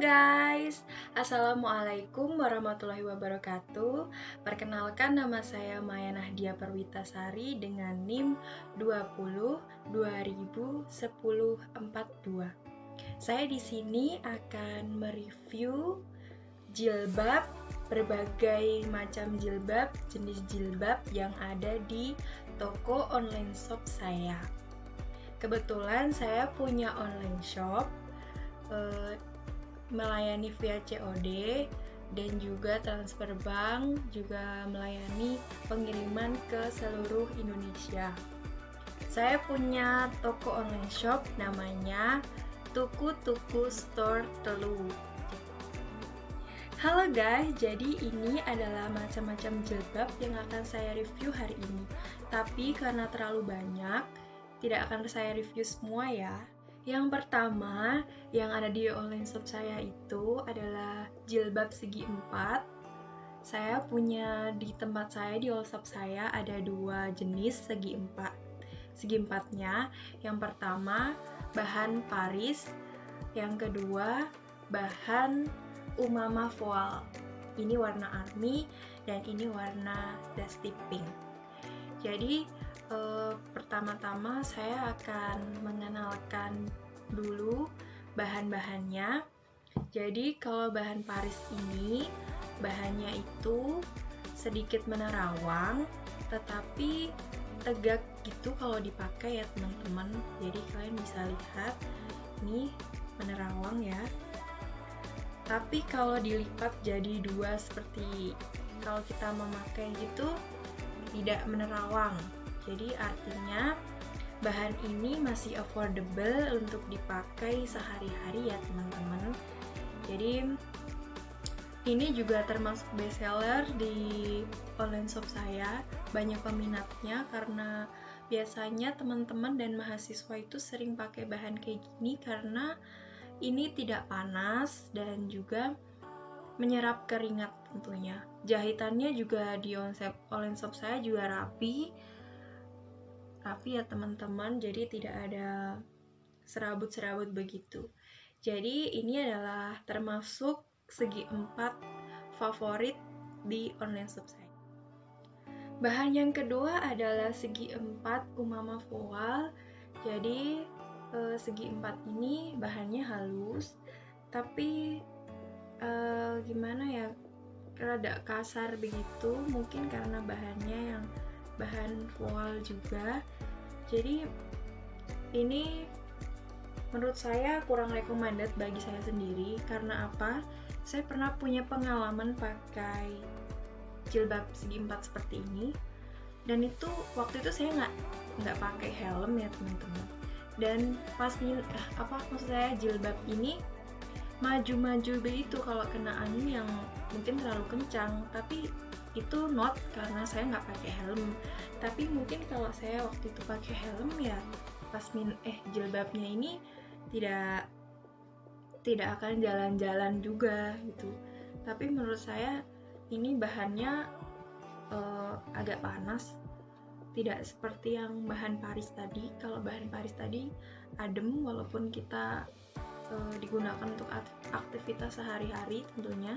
guys, Assalamualaikum warahmatullahi wabarakatuh. Perkenalkan, nama saya Maya Nahdia Perwitasari dengan NIM 20 2010 42. Saya di sini akan mereview jilbab, berbagai macam jilbab, jenis jilbab yang ada di toko online shop saya. Kebetulan saya punya online shop, melayani via COD dan juga transfer bank, juga melayani pengiriman ke seluruh Indonesia. Saya punya toko online shop namanya Tuku Tuku Store Telu. Halo guys, jadi ini adalah macam-macam jilbab yang akan saya review hari ini. Tapi karena terlalu banyak, tidak akan saya review semua ya. Yang pertama yang ada di online shop saya itu adalah jilbab segi 4. Saya punya di tempat saya, di online shop saya ada dua jenis segi 4. Segi 4-nya, yang pertama bahan Paris, yang kedua bahan Umama Voile. Ini warna army dan ini warna dusty pink. Jadi pertama-tama saya akan mengenalkan dulu bahan-bahannya. Jadi kalau bahan Paris ini, bahannya itu sedikit menerawang tetapi tegak gitu kalau dipakai ya teman-teman. Jadi kalian bisa lihat ini menerawang ya. Tapi kalau dilipat jadi dua seperti kalau kita memakai gitu, tidak menerawang. Jadi artinya bahan ini masih affordable untuk dipakai sehari-hari ya teman-teman. Jadi ini juga termasuk best seller di online shop saya. Banyak peminatnya karena biasanya teman-teman dan mahasiswa itu sering pakai bahan kayak gini karena ini tidak panas dan juga menyerap keringat tentunya. Jahitannya juga di online shop saya juga rapi ya teman-teman, jadi tidak ada serabut-serabut begitu. Jadi ini adalah termasuk segi 4 favorit di online shop saya. Bahan yang kedua adalah segi 4 Umama Voile. Jadi segi 4 ini bahannya halus tapi gimana ya, rada kasar begitu, mungkin karena bahannya yang bahan voile juga. Jadi ini menurut saya kurang recommended bagi saya sendiri. Karena apa? Saya pernah punya pengalaman pakai jilbab segi 4 seperti ini, dan itu waktu itu saya nggak pakai helm ya teman-teman. Dan pas maksud saya jilbab ini maju-maju begitu kalau kena angin yang mungkin terlalu kencang. Tapi itu not karena saya nggak pakai helm. Tapi mungkin kalau saya waktu itu pakai helm ya pas jilbabnya ini tidak akan jalan-jalan juga gitu. Tapi menurut saya ini bahannya agak panas, tidak seperti yang bahan Paris tadi. Kalau bahan Paris tadi adem walaupun kita digunakan untuk aktivitas sehari-hari tentunya.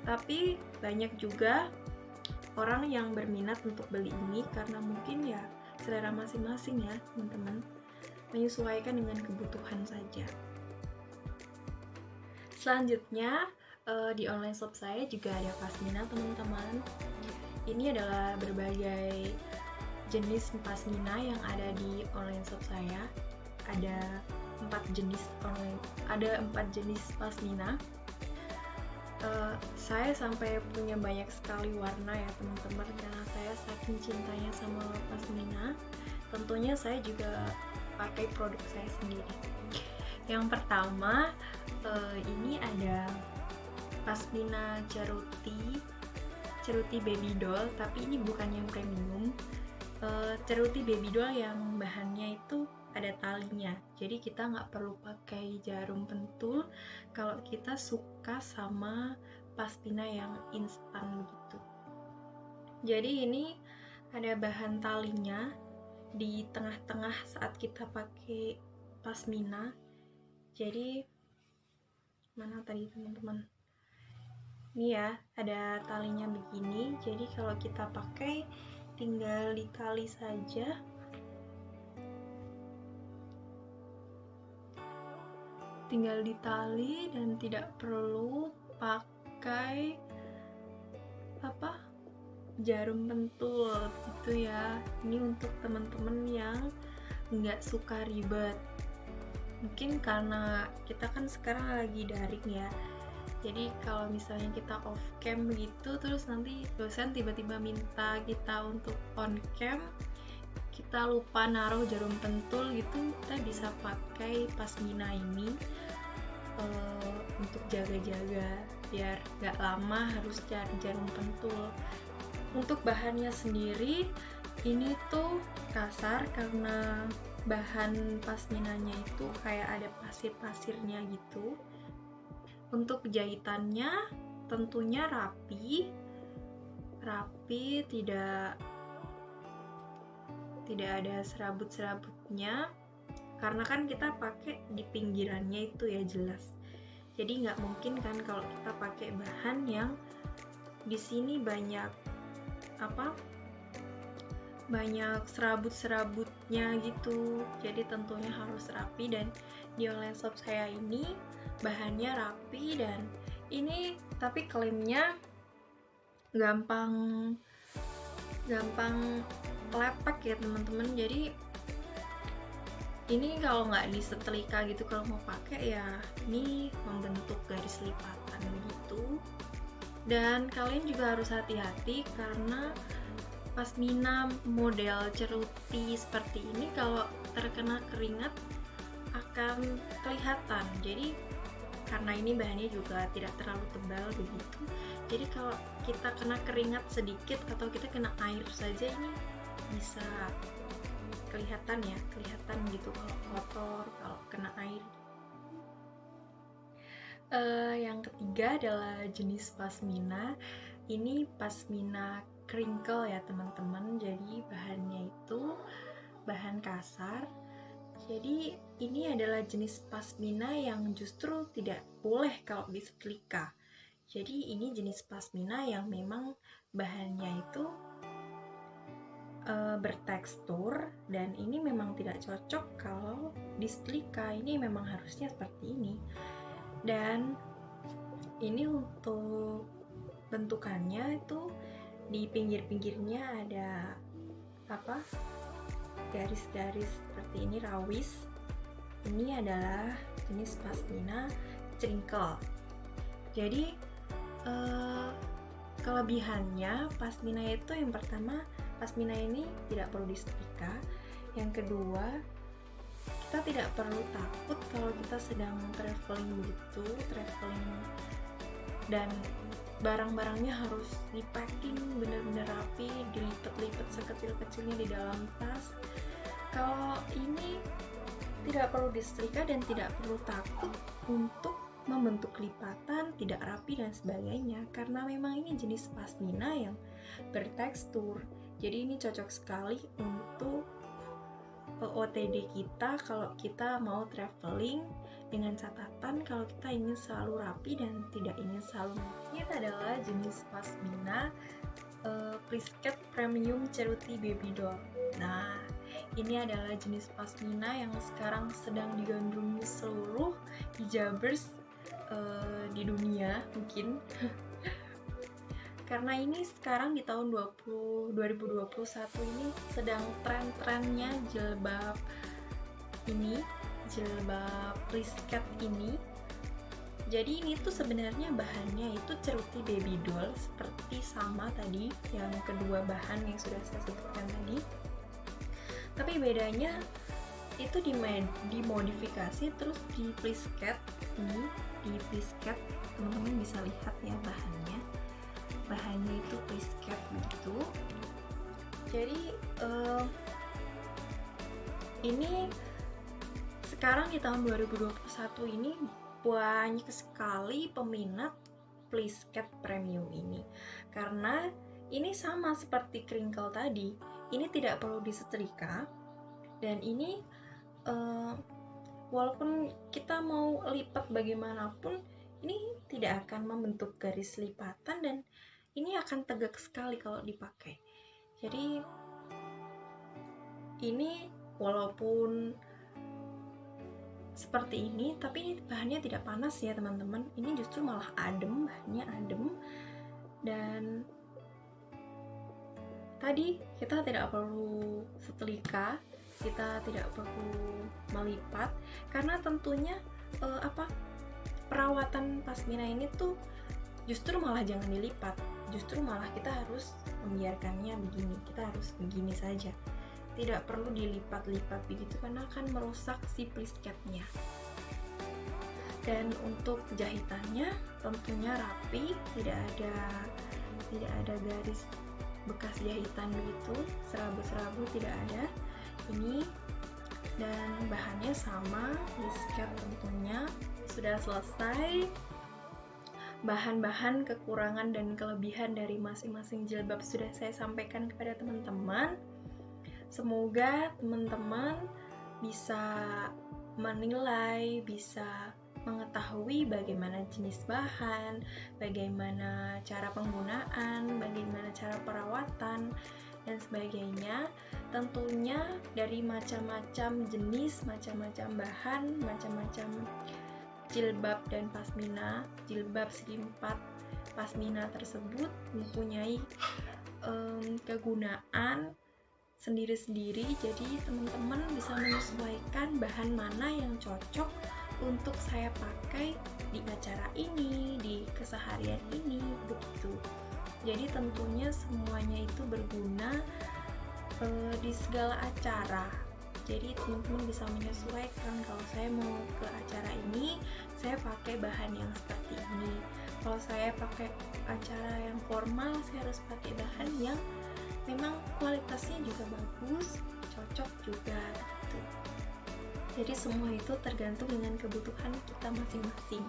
Tapi banyak juga orang yang berminat untuk beli ini karena mungkin ya selera masing-masing ya teman-teman, menyesuaikan dengan kebutuhan saja. Selanjutnya di online shop saya juga ada pasmina teman-teman. Ini adalah berbagai jenis pasmina yang ada di online shop saya. Ada 4 jenis pasmina. Saya sampai punya banyak sekali warna ya teman-teman, karena saya saking cintanya sama pasmina. Tentunya saya juga pakai produk saya sendiri. Yang pertama ini ada pasmina ceruti baby doll, tapi ini bukan yang premium. Ceruti baby doll yang bahannya itu ada talinya, jadi kita nggak perlu pakai jarum pentul kalau kita suka sama pasmina yang instan gitu. Jadi ini ada bahan talinya di tengah-tengah saat kita pakai pasmina. Jadi mana tadi teman-teman, ini ya ada talinya begini. Jadi kalau kita pakai tinggal ditali saja. Tinggal ditali dan tidak perlu pakai jarum pentul gitu ya. Ini untuk teman-teman yang nggak suka ribet. Mungkin karena kita kan sekarang lagi daring ya, jadi kalau misalnya kita off cam begitu, terus nanti dosen tiba-tiba minta kita untuk on cam, kita lupa naruh jarum pentul gitu, kita bisa pakai pasmina ini untuk jaga-jaga biar nggak lama harus cari jarum pentul. Untuk bahannya sendiri ini tuh kasar karena bahan pasminanya itu kayak ada pasir-pasirnya gitu. Untuk jahitannya tentunya rapi, tidak ada serabut-serabutnya, karena kan kita pakai di pinggirannya itu ya jelas. Jadi nggak mungkin kan kalau kita pakai bahan yang di sini banyak serabut-serabutnya gitu. Jadi tentunya harus rapi, dan di online shop saya ini bahannya rapi, dan ini tapi klaimnya gampang lepek ya teman-teman. Jadi ini kalau nggak disetrika gitu, kalau mau pakai ya ini membentuk garis lipatan gitu. Dan kalian juga harus hati-hati karena pasmina model ceruti seperti ini kalau terkena keringat akan kelihatan. Jadi karena ini bahannya juga tidak terlalu tebal begitu, jadi kalau kita kena keringat sedikit atau kita kena air saja ini bisa kelihatan gitu kalau kotor, kalau kena air. Yang ketiga adalah jenis pasmina. Ini pasmina crinkle ya teman-teman. Jadi bahannya itu bahan kasar. Jadi ini adalah jenis pasmina yang justru tidak boleh kalau disetrika. Jadi ini jenis pasmina yang memang bahannya itu bertekstur, dan ini memang tidak cocok kalau disetrika. Ini memang harusnya seperti ini. Dan ini untuk bentukannya itu di pinggir-pinggirnya ada garis-garis seperti ini, rawis. Ini adalah jenis pasmina crinkle. Jadi kelebihannya pasmina itu, yang pertama, pasmina ini tidak perlu disetrika. Yang kedua, kita tidak perlu takut kalau kita sedang traveling dan barang-barangnya harus di-packing benar-benar rapi, dilipat-lipat sekecil-kecilnya di dalam tas. Kalau ini tidak perlu disetrika dan tidak perlu takut untuk membentuk lipatan, tidak rapi dan sebagainya, karena memang ini jenis pasmina yang bertekstur. Jadi ini cocok sekali untuk OTD kita kalau kita mau traveling, dengan catatan kalau kita ingin selalu rapi dan tidak ingin selalu. Ini adalah jenis pasmina Plisket Premium Ceruti Baby Doll. Nah, ini adalah jenis pasmina yang sekarang sedang digandrungi seluruh hijabers di dunia mungkin. Karena ini sekarang di tahun 2021 ini sedang tren-trennya jilbab plisket ini. Jadi ini tuh sebenarnya bahannya itu ceruti baby doll, seperti sama tadi yang kedua bahan yang sudah saya sebutkan tadi. Tapi bedanya itu dimodifikasi terus di plisket ini, teman-teman bisa lihat ya bahannya itu plisket gitu. Jadi ini sekarang di tahun 2021 ini banyak sekali peminat plisket premium ini, karena ini sama seperti crinkle tadi, ini tidak perlu disetrika, dan ini walaupun kita mau lipat bagaimanapun ini tidak akan membentuk garis lipatan dan ini akan tegak sekali kalau dipakai. Jadi ini walaupun seperti ini, tapi ini bahannya tidak panas ya teman-teman. Ini justru malah adem, bahannya adem. Dan tadi kita tidak perlu setrika, kita tidak perlu melipat, karena tentunya perawatan pasmina ini tuh justru malah jangan dilipat, justru malah kita harus membiarkannya begini, kita harus begini saja, tidak perlu dilipat-lipat begitu karena akan merusak si plisketnya. Dan untuk jahitannya tentunya rapi, tidak ada garis bekas jahitan begitu, serabu-serabu tidak ada. Ini dan bahannya sama, plisket tentunya sudah selesai. Bahan-bahan, kekurangan dan kelebihan dari masing-masing jilbab sudah saya sampaikan kepada teman-teman. Semoga teman-teman bisa menilai, bisa mengetahui bagaimana jenis bahan, bagaimana cara penggunaan, bagaimana cara perawatan, dan sebagainya. Tentunya dari macam-macam jenis, macam-macam bahan, macam-macam jilbab dan pasmina, jilbab segi 4 pasmina tersebut mempunyai kegunaan sendiri-sendiri. Jadi teman-teman bisa menyesuaikan bahan mana yang cocok untuk saya pakai di acara ini, di keseharian ini, begitu. Jadi tentunya semuanya itu berguna di segala acara. Jadi teman-teman bisa menyesuaikan, kalau saya mau ke acara ini saya pakai bahan yang seperti ini, kalau saya pakai acara yang formal saya harus pakai bahan yang memang kualitasnya juga bagus, cocok juga gitu. Jadi semua itu tergantung dengan kebutuhan kita masing-masing.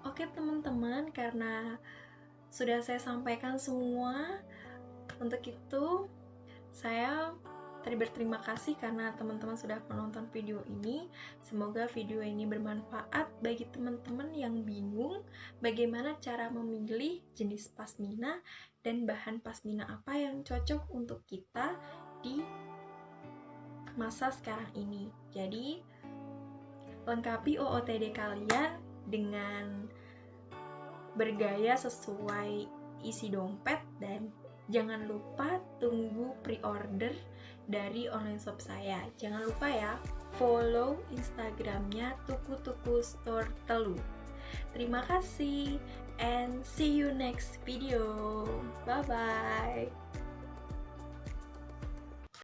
Oke teman-teman, karena sudah saya sampaikan semua, untuk itu saya berterima kasih karena teman-teman sudah menonton video ini. Semoga video ini bermanfaat bagi teman-teman yang bingung bagaimana cara memilih jenis pasmina dan bahan pasmina apa yang cocok untuk kita di masa sekarang ini. Jadi lengkapi OOTD kalian dengan bergaya sesuai isi dompet, dan jangan lupa tunggu pre-order dari online shop saya. Jangan lupa ya, follow Instagramnya Tuku Store Telu. Terima kasih and see you next video. Bye bye.